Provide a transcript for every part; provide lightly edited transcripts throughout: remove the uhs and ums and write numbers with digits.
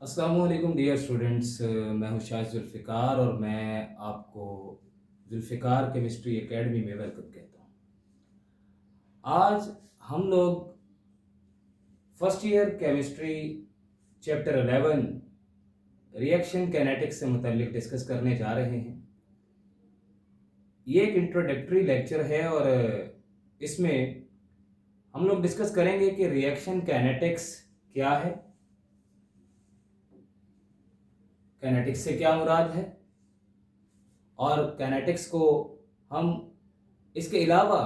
अस्सलाम वालेकुम dear students. मैं हूं शाह जुल्फ़िकार और मैं आपको जुल्फ़िकार केमिस्ट्री एकेडमी में वेलकम कहता हूं। आज हम लोग first year chemistry chapter 11 reaction kinetics से मुतल्लिक डिस्कस करने जा रहे हैं। ये एक इंट्रोडक्टरी लेक्चर है और इसमें हम लोग डिस्कस करेंगे कि रिएक्शन कैनेटिक्स क्या है, कैनेटिक्स से क्या मुराद है, और कैनेटिक्स को हम इसके अलावा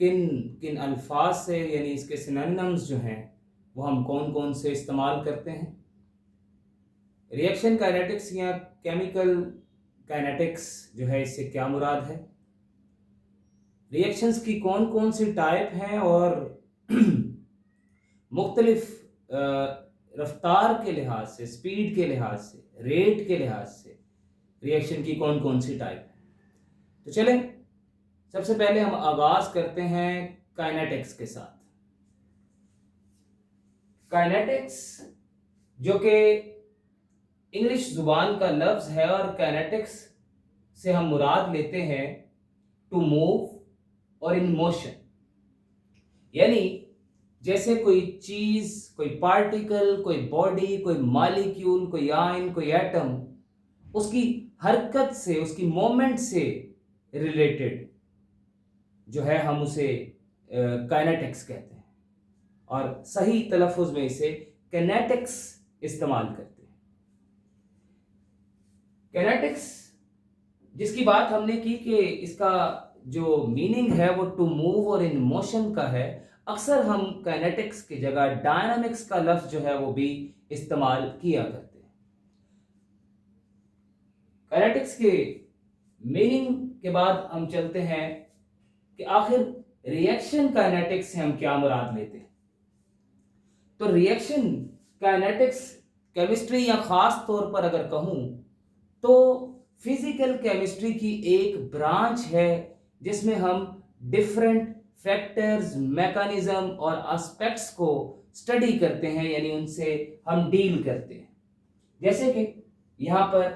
किन किन अल्फाज से यानी इसके सिनोनिम्स जो हैं वो हम कौन कौन से इस्तेमाल करते हैं। रिएक्शन काइनेटिक्स या केमिकल काइनेटिक्स जो है इससे क्या मुराद है, रिएक्शंस की कौन कौन सी टाइप हैं और मुख्तलिफ रफ्तार के लिहाज से, स्पीड के लिहाज से, रेट के लिहाज से रिएक्शन की कौन कौन सी टाइप है। तो चलें सबसे पहले हम आगाज करते हैं काइनेटिक्स के साथ। काइनेटिक्स जो कि इंग्लिश जुबान का लफ्ज है और काइनेटिक्स से हम मुराद लेते हैं टू मूव और इन मोशन, यानी जैसे कोई चीज, कोई पार्टिकल, कोई बॉडी, कोई मॉलिक्यूल, कोई आयन, कोई एटम उसकी हरकत से, उसकी मोमेंट से रिलेटेड जो है हम उसे काइनेटिक्स कहते हैं और सही तलफ़ुज़ में इसे कैनेटिक्स इस्तेमाल करते हैं। कैनेटिक्स जिसकी बात हमने की कि इसका जो मीनिंग है वो टू मूव और इन मोशन का है, अक्सर हम काइनेटिक्स की जगह डायनामिक्स का लफ्ज जो है वो भी इस्तेमाल किया करते हैं। काइनेटिक्स के मीनिंग के बाद हम चलते हैं कि आखिर रिएक्शन काइनेटिक्स से हम क्या मुराद लेते हैं। तो रिएक्शन काइनेटिक्स केमिस्ट्री या खास तौर पर अगर कहूं तो फिजिकल केमिस्ट्री की एक ब्रांच है जिसमें हम डिफरेंट फैक्टर्स, मैकेनिज्म और एस्पेक्ट्स को स्टडी करते हैं, यानी उनसे हम डील करते हैं। जैसे कि यहाँ पर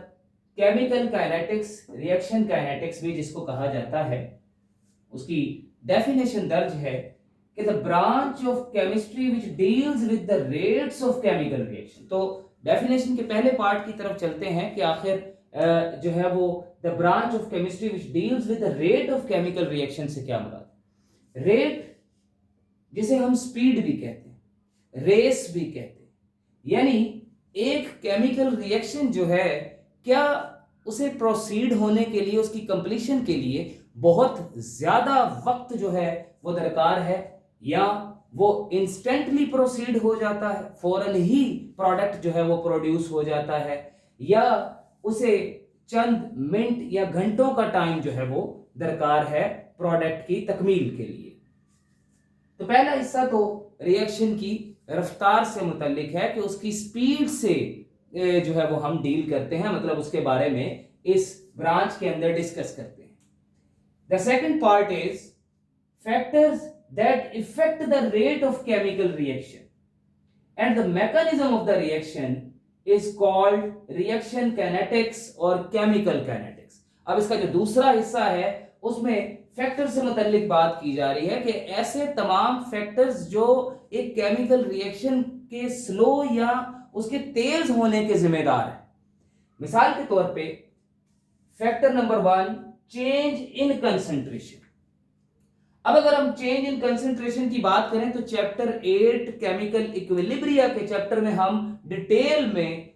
केमिकल काइनेटिक्स, रिएक्शन काइनेटिक्स भी जिसको कहा जाता है, उसकी डेफिनेशन दर्ज है कि the branch of chemistry which deals with the rates of chemical reaction. तो डेफिनेशन के पहले पार्ट की तरफ चलते हैं कि आखिर जो है वो the branch of chemistry which deals with the rate of chemical reaction से क्या मुराद। रेट जिसे हम स्पीड भी कहते हैं, रेस भी कहते हैं, यानी एक केमिकल रिएक्शन जो है क्या उसे प्रोसीड होने के लिए, उसकी कंप्लीशन के लिए बहुत ज्यादा वक्त जो है वो दरकार है, या वो इंस्टेंटली प्रोसीड हो जाता है, फौरन ही प्रोडक्ट जो है वो प्रोड्यूस हो जाता है, या उसे चंद मिनट या घंटों का टाइम जो है वो दरकार है प्रोडक्ट की तकमील के लिए। तो पहला हिस्सा तो रिएक्शन की रफ्तार से मुतल्लिक है कि उसकी स्पीड से जो है वो हम डील करते हैं, मतलब उसके बारे में इस ब्रांच के अंदर डिस्कस करते हैं। The second part is factors that effect the rate of chemical reaction and the mechanism of the reaction is called reaction kinetics और केमिकल काइनेटिक्स। अब इसका जो दूसरा हिस्सा है उसमें फैक्टर से मुतल्लिक बात की जा रही है कि ऐसे तमाम फैक्टर्स जो एक केमिकल रिएक्शन के स्लो या उसके तेज होने के जिम्मेदार है। मिसाल के तौर पे factor number 1, change in concentration. अब अगर हम चेंज इन कंसंट्रेशन की बात करें तो चैप्टर 8 केमिकल इक्विलिब्रिया के चैप्टर में हम डिटेल में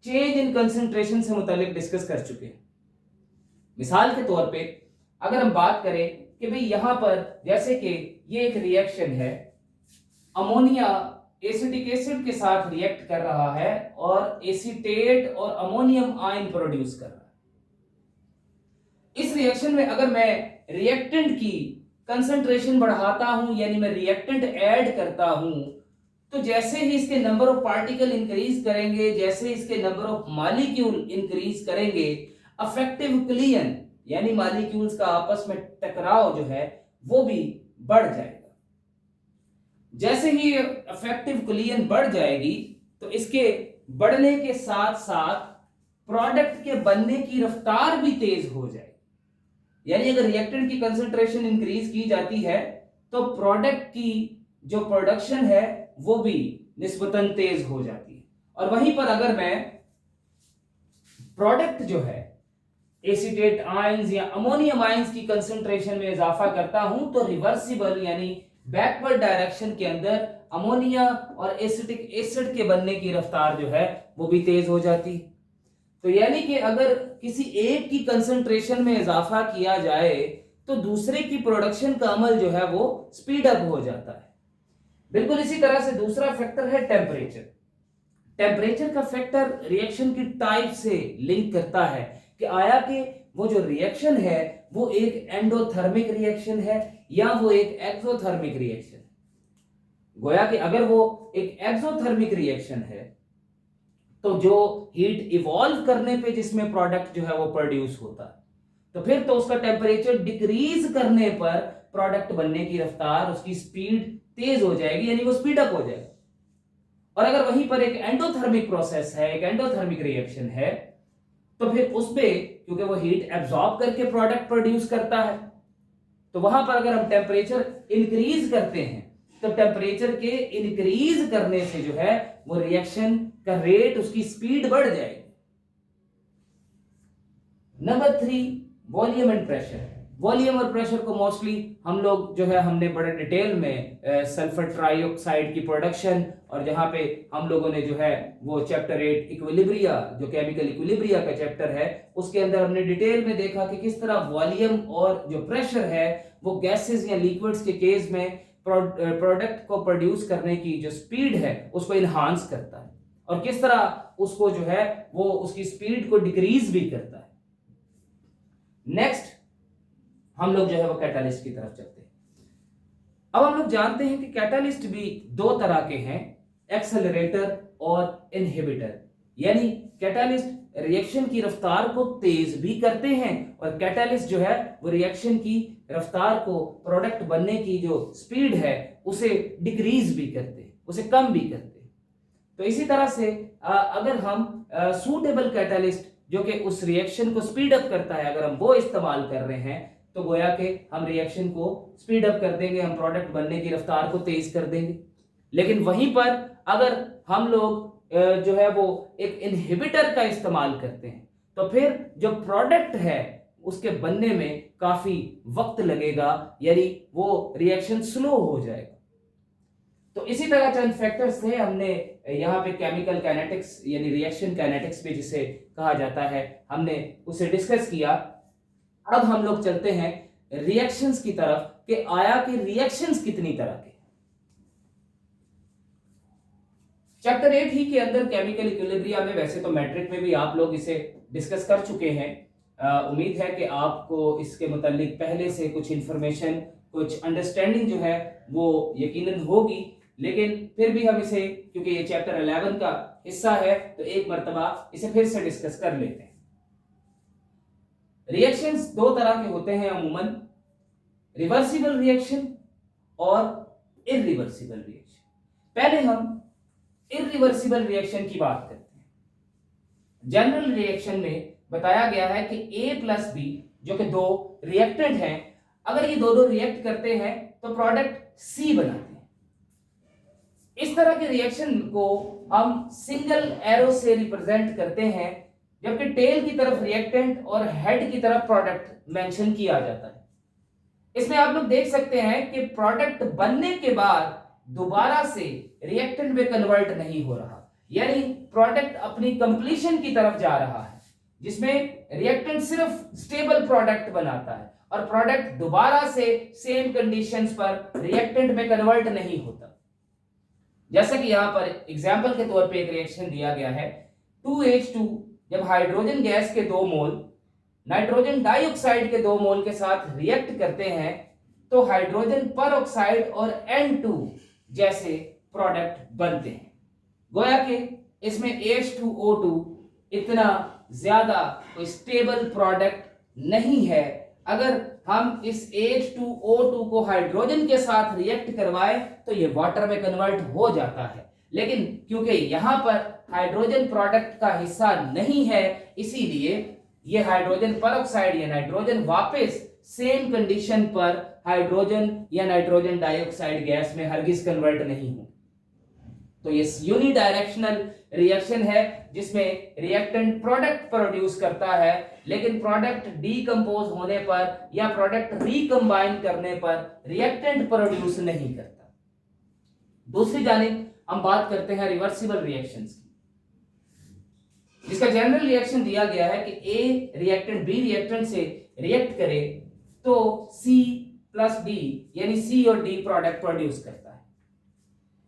चेंज इन कंसंट्रेशन से मुतालिक डिस्कस कर चुके हैं। मिसाल के तौर पे अगर हम बात करें कि भाई यहां पर जैसे कि ये एक रिएक्शन है, अमोनिया एसिटिक एसिड के साथ रिएक्ट कर रहा है और एसीटेट और अमोनियम आयन प्रोड्यूस कर रहा है। इस रिएक्शन में अगर मैं रिएक्टेंट की कंसंट्रेशन बढ़ाता हूं, यानी मैं रिएक्टेंट ऐड करता हूं, तो जैसे ही इसके नंबर ऑफ पार्टिकल इंक्रीज करेंगे, जैसे इसके नंबर ऑफ मॉलिक्यूल इंक्रीज करेंगे, अफेक्टिव क्लियन यानी मॉलिक्यूल्स का आपस में टकराव जो है वो भी बढ़ जाएगा। जैसे ही इफेक्टिव कुलियन बढ़ जाएगी तो इसके बढ़ने के साथ साथ प्रोडक्ट के बनने की रफ्तार भी तेज हो जाएगी। यानी अगर रिएक्टेंट की कंसंट्रेशन इंक्रीज की जाती है तो प्रोडक्ट की जो प्रोडक्शन है वो भी निस्बतन तेज हो जाती है। और वहीं पर अगर मैं प्रोडक्ट जो है एसीटेट आयंस या अमोनियम आयंस की कंसंट्रेशन में इजाफा करता हूं तो रिवर्सिबल यानी बैकवर्ड डायरेक्शन के अंदर अमोनिया और एसिटिक एसिड के बनने की रफ्तार जो है वो भी तेज हो जाती है। तो यानी कि अगर किसी एक की कंसंट्रेशन में इजाफा किया जाए तो दूसरे की प्रोडक्शन का अमल जो है वो स्पीड अप हो जाता है। बिल्कुल इसी तरह से दूसरा फैक्टर है टेम्परेचर। टेम्परेचर का फैक्टर रिएक्शन की टाइप से लिंक करता है कि आया कि वो जो रिएक्शन है वो एक एंडोथर्मिक रिएक्शन है या वो एक एक्सोथर्मिक रिएक्शन है। गोया कि अगर वो एक एक्सोथर्मिक रिएक्शन है तो जो हीट इवॉल्व करने पे जिसमें प्रोडक्ट जो है वो प्रोड्यूस होता है तो फिर तो उसका टेम्परेचर डिक्रीज करने पर प्रोडक्ट बनने की रफ्तार उसकी स्पीड तेज हो जाएगी यानी वो स्पीड अप हो जाएगा। और अगर वहीं पर एक एंडोथर्मिक प्रोसेस है, एक एंडोथर्मिक रिएक्शन है तो फिर उसमें क्योंकि वो हीट एब्जॉर्ब करके प्रोडक्ट प्रोड्यूस करता है तो वहां पर अगर हम टेम्परेचर इंक्रीज करते हैं तो टेम्परेचर के इंक्रीज करने से जो है वो रिएक्शन का रेट उसकी स्पीड बढ़ जाएगी। Number 3 volume and pressure. Volume और प्रेशर को मोस्टली हम लोग जो है हमने बड़े डिटेल में सल्फर ट्राइऑक्साइड की प्रोडक्शन और जहां पे हम लोगों ने जो है वो चैप्टर 8 इक्विलिब्रिया जो केमिकल इक्विलिब्रिया का चैप्टर है उसके अंदर हमने डिटेल में देखा कि किस तरह वॉल्यूम और जो प्रेशर है वो गैसेस या लिक्विड्स के केस में प्रोडक्ट को प्रोड्यूस करने की जो स्पीड है उसको इनहांस करता है और किस तरह उसको जो है वो उसकी स्पीड को डिक्रीज भी करता है। नेक्स्ट हम लोग जो है वो कैटालिस्ट की तरफ चलते हैं। अब हम लोग जानते हैं कि कैटालिस्ट भी दो तरह के हैं, एक्सेलरेटर और इनहिबिटर। यानी कैटालिस्ट रिएक्शन की रफ्तार को तेज भी करते हैं और कैटालिस्ट जो है वो रिएक्शन की रफ्तार को प्रोडक्ट बनने की जो स्पीड है उसे डिक्रीज भी करते हैं, उसे कम भी करते हैं। तो इसी तरह से अगर हम सूटेबल कैटालिस्ट जो कि उस रिएक्शन को स्पीड अप करता है अगर हम वो इस्तेमाल कर रहे हैं तो गोया के हम रिएक्शन को स्पीड अप कर देंगे, हम प्रोडक्ट बनने की रफ्तार को तेज कर देंगे। लेकिन वहीं पर अगर हम लोग जो है वो एक इनहिबिटर का इस्तेमाल करते हैं तो फिर जो प्रोडक्ट है उसके बनने में काफी वक्त लगेगा यानी वो रिएक्शन स्लो हो जाएगा। तो इसी तरह चंद फैक्टर्स थे हमने यहाँ पे केमिकल काइनेटिक्स यानी रिएक्शन काइनेटिक्स पे जिसे कहा जाता है हमने उसे डिस्कस किया। अब हम लोग चलते हैं रिएक्शंस की तरफ कि आया कि रिएक्शंस कितनी तरह के। चैप्टर 8 ही के अंदर केमिकल इक्विलिब्रिया में वैसे तो मैट्रिक में भी आप लोग इसे डिस्कस कर चुके हैं। उम्मीद है कि आपको इसके मुतालिक पहले से कुछ इंफॉर्मेशन कुछ अंडरस्टैंडिंग जो है वो यकीनन होगी, लेकिन फिर भी हम इसे क्योंकि ये चैप्टर 11 का हिस्सा है तो एक मर्तबा इसे फिर से डिस्कस कर लेते हैं। रिएक्शंस दो तरह के होते हैं अमूमन, रिवर्सिबल रिएक्शन और इरिवर्सिबल रिएक्शन। पहले हम इरिवर्सिबल रिएक्शन की बात करते हैं। जनरल रिएक्शन में बताया गया है कि A प्लस बी जो कि दो रिएक्टेंट हैं, अगर ये दोनों रिएक्ट करते हैं तो प्रोडक्ट C बनाते हैं। इस तरह के रिएक्शन को हम सिंगल एरो से रिप्रेजेंट करते हैं, जबकि टेल की तरफ रिएक्टेंट और हेड की तरफ प्रोडक्ट मेंशन किया जाता है। इसमें आप लोग देख सकते हैं कि प्रोडक्ट बनने के बाद दोबारा से रिएक्टेंट में कन्वर्ट नहीं हो रहा, यानी प्रोडक्ट अपनी कंप्लीशन की तरफ जा रहा है, जिसमें रिएक्टेंट सिर्फ स्टेबल प्रोडक्ट बनाता है और प्रोडक्ट दोबारा से सेम कंडीशंस पर रिएक्टेंट में कन्वर्ट नहीं होता। जैसा कि यहां पर एग्जांपल के तौर पे एक रिएक्शन दिया गया है, 2H2 जब हाइड्रोजन गैस के 2 मोल नाइट्रोजन डाइऑक्साइड के 2 मोल के साथ रिएक्ट करते हैं तो हाइड्रोजन परऑक्साइड और N2 जैसे प्रोडक्ट बनते हैं। गोया कि इसमें H2O2 इतना ज्यादा कोई स्टेबल प्रोडक्ट नहीं है। अगर हम इस H2O2 को हाइड्रोजन के साथ रिएक्ट करवाएं तो ये वाटर में कन्वर्ट हो जाता है, लेकिन क्योंकि यहां पर हाइड्रोजन प्रोडक्ट का हिस्सा नहीं है, इसीलिए ये हाइड्रोजन परऑक्साइड या नाइट्रोजन वापस सेम कंडीशन पर हाइड्रोजन या नाइट्रोजन डाइऑक्साइड गैस में हरगिज कन्वर्ट नहीं हो। तो ये यूनिडायरेक्शनल रिएक्शन है जिसमें रिएक्टेंट प्रोडक्ट प्रोड्यूस करता है, लेकिन प्रोडक्ट डीकंपोज होने पर या प्रोडक्ट रिकंबाइन करने पर रिएक्टेंट प्रोड्यूस नहीं करता। दूसरी जानिब हम बात करते हैं रिवर्सिबल रिएक्शंस की, जिसका जनरल रिएक्शन दिया गया है कि ए रिएक्टेंट बी रिएक्टेंट से रिएक्ट करे तो सी प्लस डी यानी सी और डी प्रोडक्ट प्रोड्यूस करता है।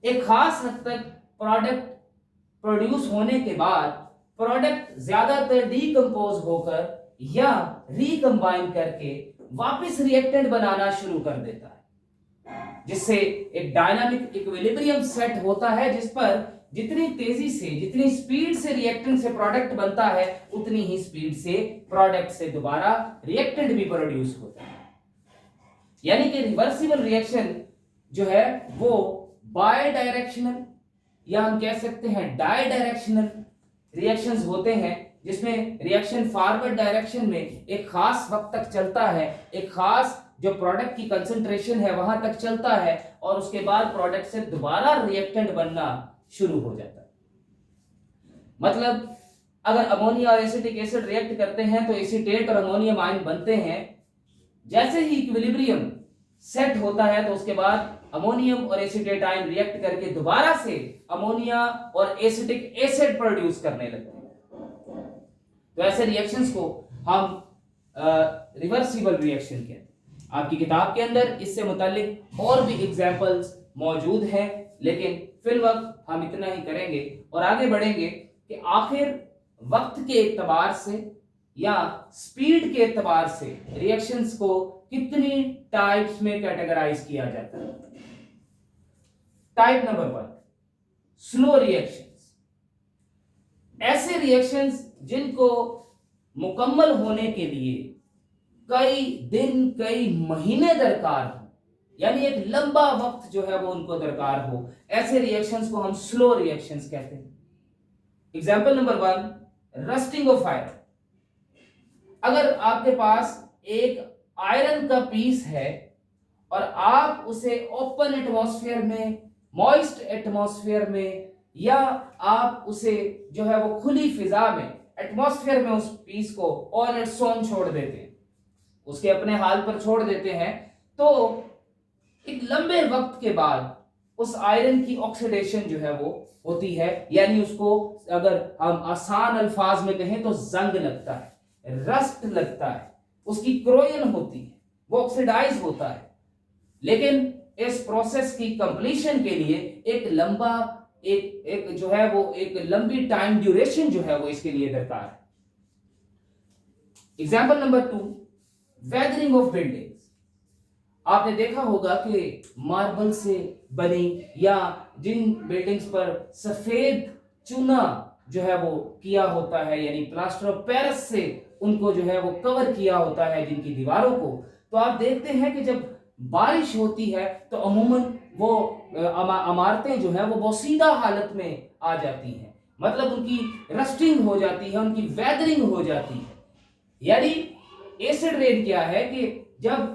एक खास हद तक प्रोडक्ट प्रोड्यूस होने के बाद प्रोडक्ट ज्यादातर डीकंपोज होकर या रिकंबाइन करके वापस रिएक्टेंट बनाना शुरू कर देता है, जिससे एक डायनामिक इक्विलिब्रियम सेट होता है जिस पर जितनी तेजी से, जितनी स्पीड से रिएक्टेंट से प्रोडक्ट बनता है, उतनी ही स्पीड से प्रोडक्ट से दोबारा रिएक्टेंट भी प्रोड्यूस होता है। यानी कि रिवर्सिबल रिएक्शन जो है वो बाय डायरेक्शनल या हम कह सकते हैं डाई डायरेक्शनल रिएक्शंस होते हैं, जिसमें रिएक्शन फॉरवर्ड डायरेक्शन में एक खास वक्त तक चलता है, एक खास जो प्रोडक्ट की कंसंट्रेशन है वहां तक चलता है और उसके बाद प्रोडक्ट से दोबारा रिएक्टेंट बनना शुरू हो जाता है। मतलब अगर अमोनिया और एसिटिक एसिड रिएक्ट करते हैं तो एसीटेट और अमोनियम आयन बनते हैं। जैसे ही इक्विलिब्रियम सेट होता है तो उसके बाद अमोनियम और एसिटेट आयन रिएक्ट करके दोबारा से अमोनिया और एसिटिक एसिड प्रोड्यूस करने लगते हैं। तो ऐसे रिएक्शंस को हम रिवर्सिबल रिएक्शन कहते हैं। आपकी किताब के अंदर इससे मुताल्लिक और भी एग्जांपल्स मौजूद हैं, लेकिन फिलवक्त हम इतना ही करेंगे और आगे बढ़ेंगे कि आखिर वक्त के एतबार से या स्पीड के एतबार से रिएक्शंस को कितनी टाइप्स में कैटेगराइज किया जाता है। Type number 1, slow reactions. ऐसे रिएक्शंस जिनको मुकम्मल होने के लिए कई दिन, कई महीने दरकार हो, यानी एक लंबा वक्त जो है वो उनको दरकार हो, ऐसे रिएक्शंस को हम स्लो रिएक्शंस कहते हैं। Example number 1, rusting of iron. अगर आपके पास एक आयरन का पीस है और आप उसे ओपन एटमॉस्फेयर में, मॉइस्ट एटमॉस्फेयर में, या आप उसे जो है वो खुली फिजा में, एटमॉस्फेयर में उस पीस को ऑन इट्स ओन छोड़ देते हैं, उसके अपने हाल पर छोड़ देते हैं, तो एक लंबे वक्त के बाद उस आयरन की ऑक्सीडेशन जो है वो होती है, यानी उसको अगर हम आसान अल्फाज में कहें तो जंग लगता है, रस्ट लगता है, उसकी क्रोयन होती है, वो ऑक्सीडाइज होता है। लेकिन इस प्रोसेस की कंप्लीशन के लिए एक लंबा एक जो है वो एक लंबी टाइम ड्यूरेशन जो है वो इसके लिए दरकार है। Example number 2, weathering of buildings. आपने देखा होगा कि मार्बल से बनी या जिन बिल्डिंग्स पर सफेद चूना जो है वो किया होता है, यानी प्लास्टर ऑफ पेरिस से उनको जो है वो कवर किया होता है जिनकी दीवारों को, तो आप देखते हैं कि जब बारिश होती है तो अमूमन वो इमारतें जो है वो बोसीदा हालत में आ जाती हैं, मतलब उनकी रस्टिंग हो जाती है, उनकी वेदरिंग हो जाती है। यानी एसिड रेन क्या है कि जब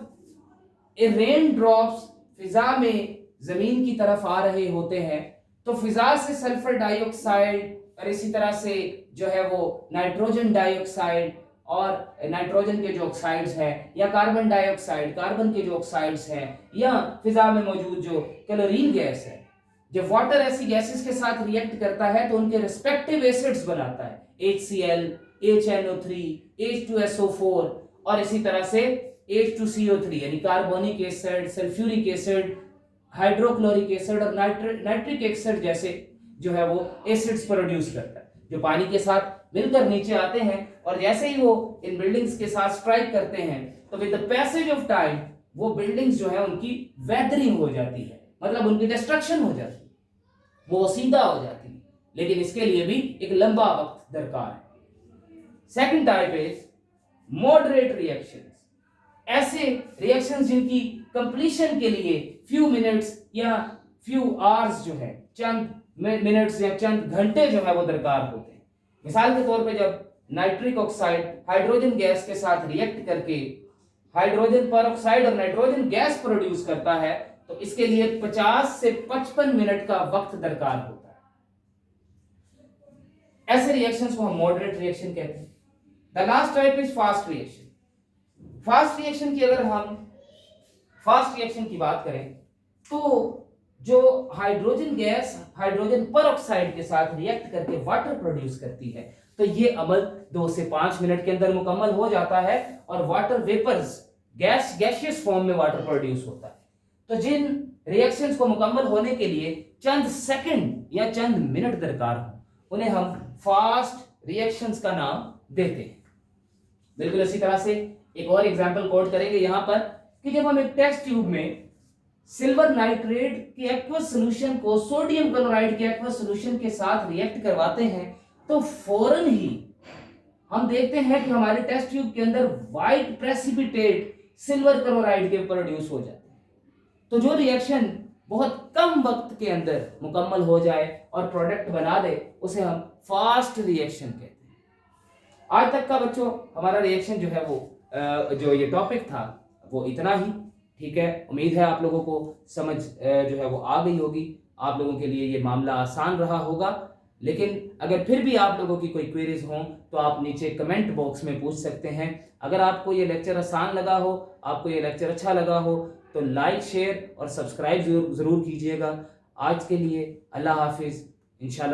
रेन ड्रॉप्स फिजा में जमीन की तरफ आ रहे होते हैं तो फिजा से सल्फर डाइऑक्साइड और इसी तरह से जो है वो नाइट्रोजन डाइऑक्साइड और नाइट्रोजन के जो ऑक्साइड्स हैं, या कार्बन डाइऑक्साइड, कार्बन के जो ऑक्साइड्स हैं, या फिजा में मौजूद जो क्लोरीन गैस है, जब वाटर ऐसी गैसेस के साथ रिएक्ट करता है तो उनके रिस्पेक्टिव एसिड्स बनाता है, HCl, HNO3, H2SO4 और इसी तरह से H2CO3 यानी carbonic acid, sulphuric acid, hydrochloric acid और नाइट्रिक एसिड जैसे जो है वो एसिड्स प्रोड्यूस करता है, जो पानी के साथ मिलकर नीचे आते हैं और जैसे ही वो इन बिल्डिंग्स के साथ स्ट्राइक करते हैं तो with the passage of time वो बिल्डिंग्स जो है उनकी वेदरिंग हो जाती है, मतलब उनकी डिस्ट्रक्शन हो जाती है, वो सीधा हो जाती है, लेकिन इसके लिए भी एक लंबा वक्त दरकार है। Second type is moderate reactions. ऐसे रिएक्शंस जिनकी कंप्लीशन के लिए फ्यू मिनट्स या फ्यू आवर्स जो है, चंद मिनट्स या चंद घंटे जो है वो दरकार होते हैं। मिसाल के तौर पे जब नाइट्रिक ऑक्साइड हाइड्रोजन गैस के साथ रिएक्ट करके हाइड्रोजन पर ऑक्साइड और नाइट्रोजन गैस प्रोड्यूस करता है, तो इसके लिए 50 से 55 मिनट का वक्त दरकार होता है। ऐसे रिएक्शंस को हम मॉडरेट रिएक्शन कहते हैं। The last type is fast reaction. Fast reaction की अगर हम फास्ट रिएक्शन की बात करें तो जो हाइड्रोजन गैस हाइड्रोजन पर ऑक्साइड के साथ रिएक्ट करके वाटर प्रोड्यूस करती है, तो ये अमल 2 से 5 मिनट के अंदर मुकम्मल हो जाता है और वाटर वेपर्स गैसियस फॉर्म में वाटर प्रोड्यूस होता है। तो जिन रिएक्शंस को मुकम्मल होने के लिए चंद सेकंड या चंद मिनट दरकार हो, उन्हें हम फास्ट रिएक्शंस का नाम देते हैं। बिल्कुल इसी तरह से एक और एग्जांपल कोट करेंगे यहां पर कि जब हम एक टेस्ट ट्यूब में सिल्वर नाइट्रेट के एक्वस सॉल्यूशन को सोडियम क्लोराइड के एक्वस सॉल्यूशन के साथ रिएक्ट करवाते हैं, तो फौरन ही हम देखते हैं कि हमारे टेस्ट ट्यूब के अंदर व्हाइट प्रेसिपिटेट सिल्वर क्लोराइड के प्रोड्यूस हो जाते हैं। तो जो रिएक्शन बहुत कम वक्त के अंदर मुकम्मल हो जाए और प्रोडक्ट बना दे, उसे हम फास्ट रिएक्शन कहते हैं। आज तक का बच्चों हमारा रिएक्शन जो है वो जो ये टॉपिक था वो इतना ही। ठीक है, उम्मीद है आप लोगों को समझ जो है वो आ गई होगी, आप लोगों के लिए ये मामला आसान रहा होगा। लेकिन अगर फिर भी आप लोगों की कोई क्वेरीज हों तो आप नीचे कमेंट बॉक्स में पूछ सकते हैं। अगर आपको ये लेक्चर आसान लगा हो, आपको ये लेक्चर अच्छा लगा हो, तो लाइक शेयर और सब्सक्राइब जरूर कीजिएगा। आज के लिए अल्लाह हाफिज। इंशाल्लाह